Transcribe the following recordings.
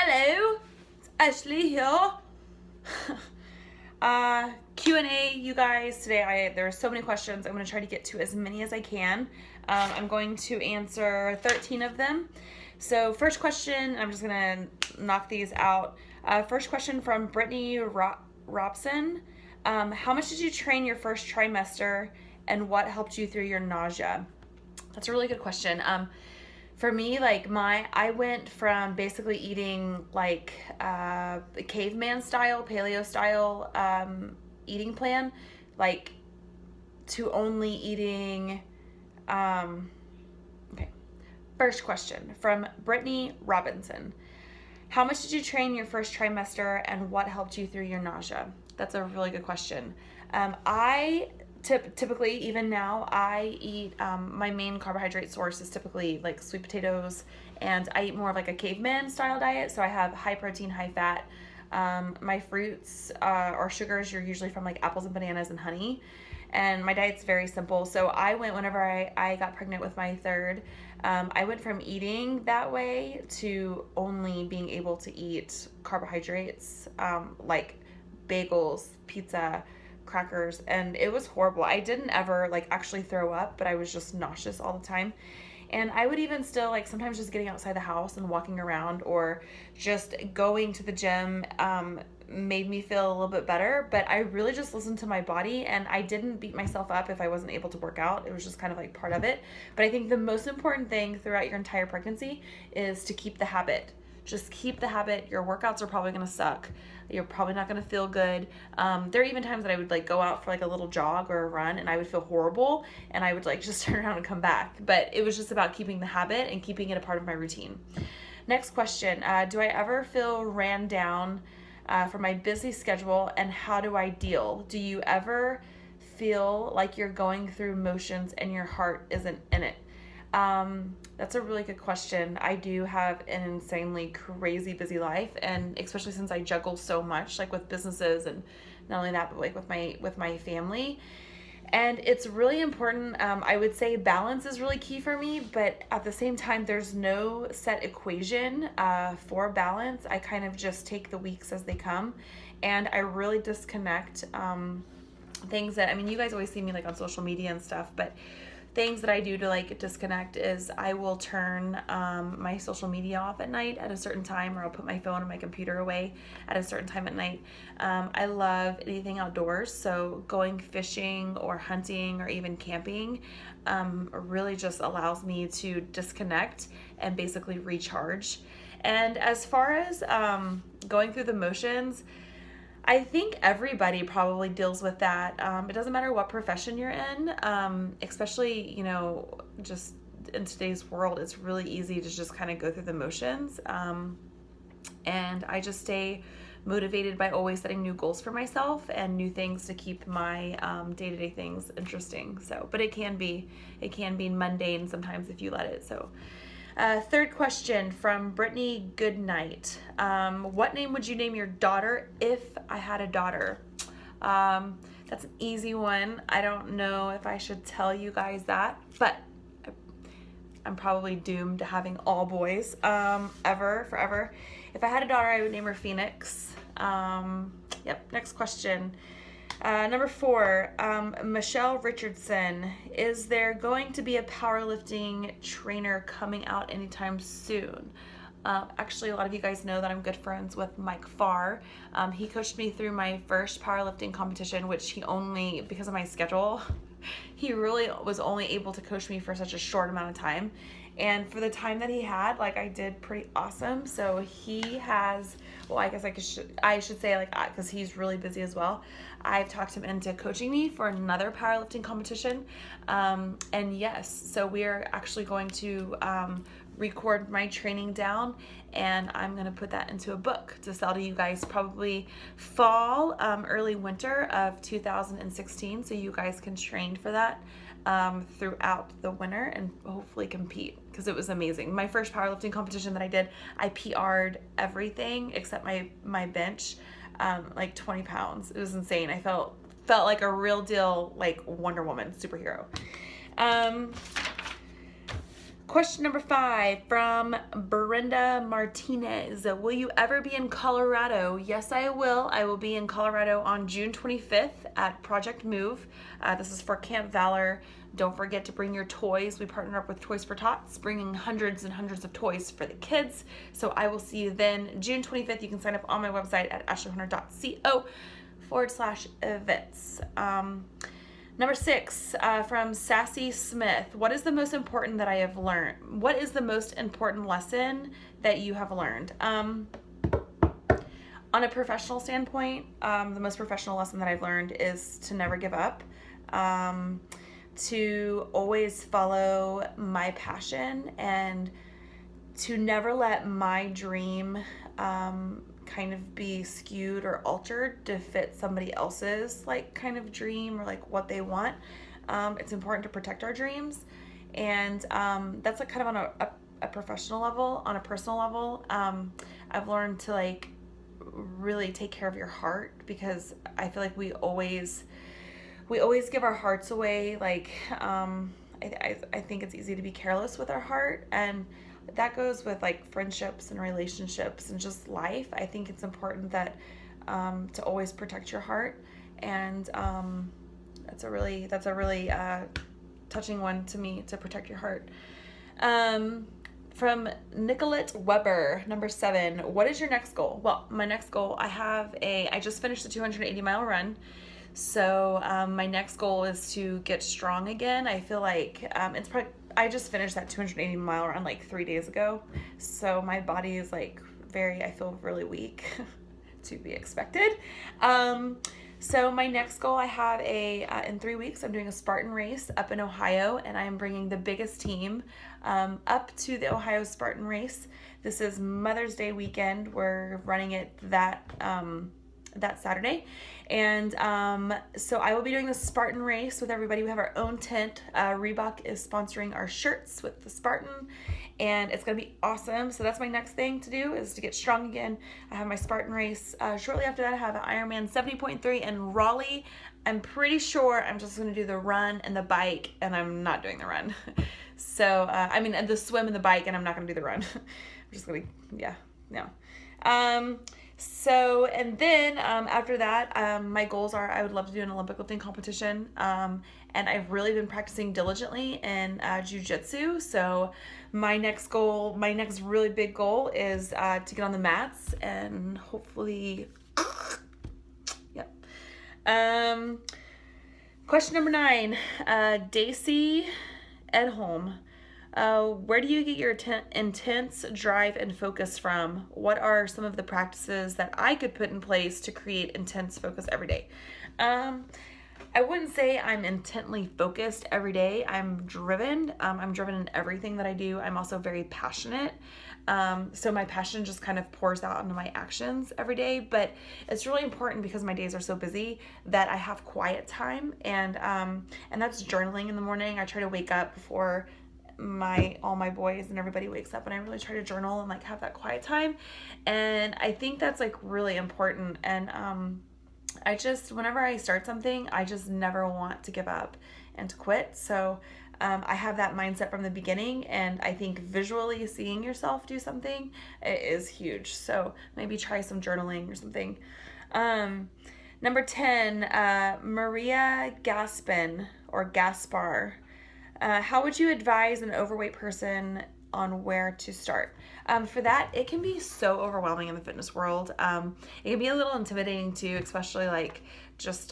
Hello, it's Ashley here. Q&A, you guys. Today there are so many questions. I'm going to try to get to as many as I can. I'm going to answer 13 of them. So first question, I'm just going to knock these out. First question from Brittany Robson. How much did you train your first trimester, and what helped you through your nausea? That's a really good question. For me, I went from basically eating like caveman style, paleo style eating plan, like to only eating, okay. First question from Brittany Robinson. How much did you train your first trimester, and what helped you through your nausea? That's a really good question. I typically, even now, I eat, my main carbohydrate source is typically like sweet potatoes, and I eat more of like a caveman style diet. So I have high protein, high fat. My fruits or sugars are usually from like apples and bananas and honey. And my diet's very simple. So I went, whenever I got pregnant with my third, I went from eating that way to only being able to eat carbohydrates, like bagels, pizza, crackers, and it was horrible. I didn't ever like actually throw up, but I was just nauseous all the time. And I would even still, like, sometimes just getting outside the house and walking around or just going to the gym made me feel a little bit better. But I really just listened to my body, and I didn't beat myself up if I wasn't able to work out. It was just kind of like part of it. But I think the most important thing throughout your entire pregnancy is to keep the habit. Just keep the habit. Your workouts are probably going to suck. You're probably not going to feel good. There are even times that I would like go out for like a little jog or a run, and I would feel horrible, and I would like just turn around and come back. But it was just about keeping the habit and keeping it a part of my routine. Next question. Do I ever feel ran down for my busy schedule, and how do I deal? Do you ever feel like you're going through motions and your heart isn't in it? That's a really good question. I do have an insanely crazy busy life, and especially since I juggle so much, like with businesses, and not only that, but like with my family. And it's really important. I would say balance is really key for me, but at the same time, there's no set equation for balance. I kind of just take the weeks as they come, and I really disconnect things that, I mean, you guys always see me like on social media and stuff, but things that I do to like disconnect is I will turn my social media off at night at a certain time, or I'll put my phone and my computer away at a certain time at night. I love anything outdoors, so going fishing or hunting or even camping really just allows me to disconnect and basically recharge. And as far as going through the motions, I think everybody probably deals with that. It doesn't matter what profession you're in, especially, just in today's world, it's really easy to just kind of go through the motions. And I just stay motivated by always setting new goals for myself and new things to keep my day-to-day things interesting. But it can be mundane sometimes if you let it. So. Third question from Brittany Goodnight. What name would you name your daughter if I had a daughter? That's an easy one. I don't know if I should tell you guys that, but I'm probably doomed to having all boys forever. If I had a daughter, I would name her Phoenix. Next question. Number 4, Michelle Richardson. Is there going to be a powerlifting trainer coming out anytime soon? Actually, a lot of you guys know that I'm good friends with Mike Farr. He coached me through my first powerlifting competition, which because of my schedule, he really was only able to coach me for such a short amount of time. And for the time that he had, I did pretty awesome. So he has, I guess I should say, because he's really busy as well, I've talked him into coaching me for another powerlifting competition. And yes, so we're actually going to record my training down, and I'm going to put that into a book to sell to you guys probably fall, early winter of 2016, so you guys can train for that throughout the winter and hopefully compete, because it was amazing. My first powerlifting competition that I did, I PR'd everything except my bench, 20 pounds. It was insane. I felt like a real deal, like Wonder Woman superhero. Question number 5 from Brenda Martinez. Will you ever be in Colorado? Yes, I will. I will be in Colorado on June 25th at Project Move. This is for Camp Valor. Don't forget to bring your toys. We partner up with Toys for Tots, bringing hundreds and hundreds of toys for the kids. So I will see you then. June 25th, you can sign up on my website at ashleyhunter.co/events. Number 6, from Sassy Smith. What is the most important that I have learned? What is the most important lesson that you have learned? On a professional standpoint, the most professional lesson that I've learned is to never give up, to always follow my passion, and to never let my dream kind of be skewed or altered to fit somebody else's like kind of dream or like what they want. It's important to protect our dreams, and that's like kind of on a professional level. On a personal level, I've learned to like really take care of your heart, because I feel like we always give our hearts away. Like I think it's easy to be careless with our heart, and that goes with like friendships and relationships and just life. I think it's important that to always protect your heart, and that's a really touching one to me, to protect your heart. From Nicolette Weber, number 7, what is your next goal? Well, my next goal, I just finished the 280-mile run. So my next goal is to get strong again. I feel like I just finished that 280-mile run like 3 days ago. So my body is like I feel really weak, to be expected. So my next goal, I have in 3 weeks, I'm doing a Spartan race up in Ohio, and I'm bringing the biggest team up to the Ohio Spartan race. This is Mother's Day weekend. We're running it that Saturday. And so I will be doing the Spartan race with everybody. We have our own tent. Reebok is sponsoring our shirts with the Spartan, and it's going to be awesome. So that's my next thing to do, is to get strong again. I have my Spartan race. Shortly after that, I have an Ironman 70.3 in Raleigh. I'm pretty sure I'm just going to do the run and the bike, and I'm not doing the run. So, the swim and the bike, and I'm not going to do the run. I'm just going to, no. So, and then after that, my goals are, I would love to do an Olympic lifting competition, and I've really been practicing diligently in jiu-jitsu. So my next really big goal is to get on the mats, and hopefully, yep. Question number 9, Daisy Edholm. Where do you get your intense drive and focus from? What are some of the practices that I could put in place to create intense focus every day? I wouldn't say I'm intently focused every day. I'm driven. I'm driven in everything that I do. I'm also very passionate. So my passion just kind of pours out into my actions every day. But it's really important, because my days are so busy, that I have quiet time, and that's journaling in the morning. I try to wake up before all my boys and everybody wakes up, and I really try to journal and like have that quiet time. And I think that's like really important. And whenever I start something, I just never want to give up and to quit. So I have that mindset from the beginning, and I think visually seeing yourself do something is huge. So maybe try some journaling or something. Number 10, Maria Gaspin or Gaspar. How would you advise an overweight person on where to start? For that, it can be so overwhelming in the fitness world. It can be a little intimidating too, especially like just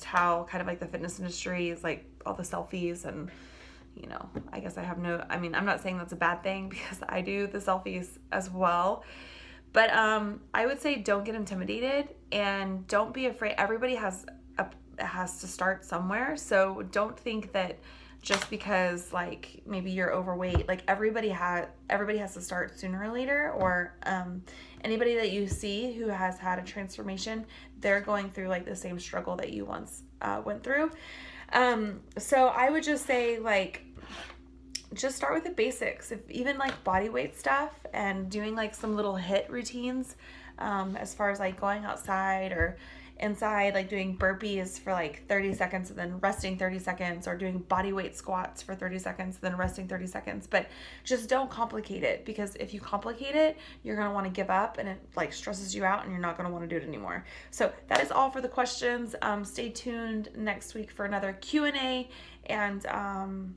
how kind of like the fitness industry is like all the selfies, and I guess I'm not saying that's a bad thing, because I do the selfies as well. But I would say don't get intimidated, and don't be afraid. Everybody has to start somewhere, so don't think that just because like maybe you're overweight, like everybody has to start sooner or later, or anybody that you see who has had a transformation, they're going through like the same struggle that you once went through. So I would just say, like, just start with the basics, even like body weight stuff, and doing like some little HIIT routines, as far as like going outside, or inside, like doing burpees for like 30 seconds and then resting 30 seconds, or doing body weight squats for 30 seconds, then resting 30 seconds. But just don't complicate it, because if you complicate it, you're going to want to give up, and it like stresses you out and you're not going to want to do it anymore. So that is all for the questions. Stay tuned next week for another Q&A. And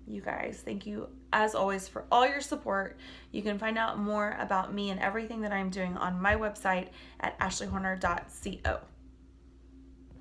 you guys, thank you as always for all your support. You can find out more about me and everything that I'm doing on my website at ashleyhorner.co.